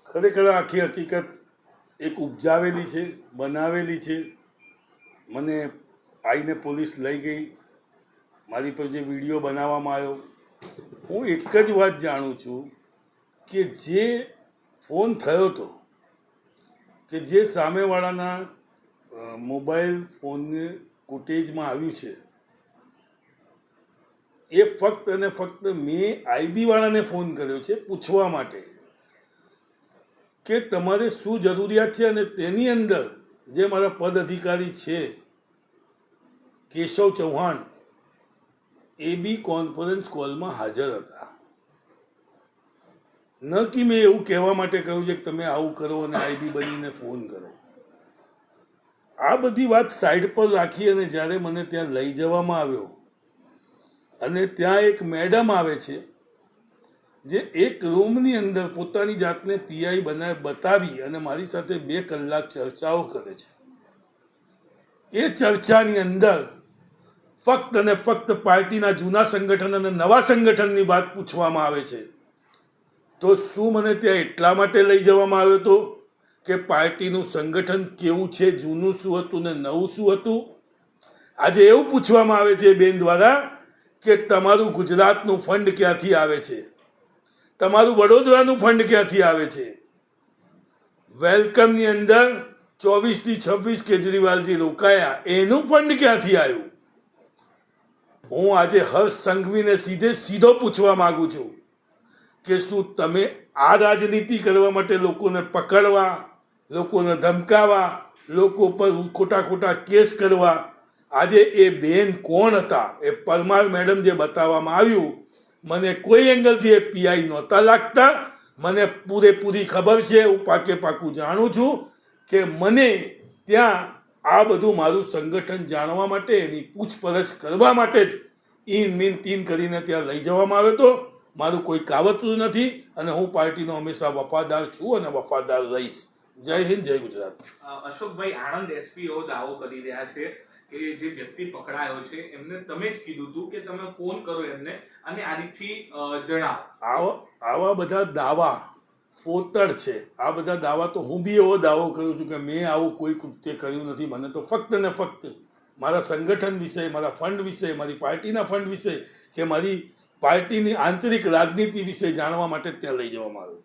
ખરેખર આખી હકીકત એક ઉપજાવેલી છે, બનાવેલી છે. મને આવીને પોલીસ લઈ ગઈ, મારી પર જે વિડીયો બનાવવામાં આવ્યો. હું એક જ વાત જાણું છું કે જે ફોન થયો હતો, કે જે સામેવાળાના મોબાઈલ ફોનને ફૂટેજમાં આવ્યું છે, એ ફક્ત અને ફક્ત મેં આઈબી વાળાને ફોન કર્યો છે પૂછવા માટે કે તમારે શું જરૂરિયાત છે. અને તેની અંદર જે મારા પદ અધિકારી છે કેશવ ચૌહાણ, એ બી કોન્ફરન્સ કોલમાં હાજર હતા. ન કે મેં એવું કહેવા માટે કહ્યું છે કે તમે આવું કરો અને આઈબી બનીને ફોન કરો. આ બધી વાત સાઈડ પર રાખી અને જ્યારે મને ત્યાં લઈ જવામાં આવ્યો અને ત્યાં એક મેડમ આવે છે જે એક રૂમની અંદર પોતાની જાતને પીઆઈ બતાવી અને મારી સાથે 2 કલાક ચર્ચાઓ કરે છે. એ ચર્ચાની અંદર ફક્ત અને ફક્ત પાર્ટીના જૂના સંગઠન અને નવા સંગઠનની વાત પૂછવામાં આવે છે. તો શું મને ત્યાં એટલા માટે લઈ જવામાં આવ્યો હતો કે પાર્ટીનું સંગઠન કેવું છે, જૂનું શું હતું ને નવું શું હતું? આજે એવું પૂછવામાં આવે છે બેન દ્વારા કે તમારું ગુજરાતનું ફંડ ક્યાંથી આવે છે, તમારું વડોદરાનું ફંડ ક્યાંથી આવે છે. વેલકમની અંદર 24 થી 26 કેજરીવાલજી રોકાયા, એનું ફંડ ક્યાંથી આવ્યું? હું આજે હર્ષ સંઘવીને સીધો પૂછવા માંગુ છું કે શું તમે આ રાજનીતિ કરવા માટે લોકોને પકડવા, લોકોને ધમકાવા, લોકો પર ખોટા કેસ કરવા? આજે એ બેન કોણ હતા? એ પરમાર મેડમ જે બતાવવામાં આવ્યું, મને કોઈ એંગલથી એ પીઆઈ નહોતા લાગતા. મને પૂરેપૂરી ખબર છે, હું પાકું જાણું છું કે મને ત્યાં આ બધું મારું સંગઠન જાણવા માટે, એની પૂછપરછ કરવા માટે જ ઈન મીન તીન કરીને ત્યાં લઈ જવામાં આવ્યો હતો. મારું કોઈ કાવતરું નથી અને હું પાર્ટીનો હંમેશા વફાદાર છું અને વફાદાર રહીશ. જય હિન્દ, જય ગુજરાત. અશોકભાઈ, આણંદ એસપીઓ દાવો કરી રહ્યા છે કે જે વ્યક્તિ પકડાયો છે એમને તમે જ કીધું હતું કે તમે ફોન કરો એમને અને આ રીતથી જણાવો. આવા બધા દાવા ફોતર છે. આ બધા દાવા તો હું બી એવો દાવો કરું છું કે મેં આવું કોઈ કૃત્ય કર્યું નથી. મને તો ફક્ત ને ફક્ત મારા સંગઠન વિશે, મારા ફંડ વિશે, મારી પાર્ટીના ફંડ વિશે કે મારી પાર્ટીની આંતરિક રાજનીતિ વિશે જાણવા માટે ત્યાં લઈ જવામાં આવ્યું.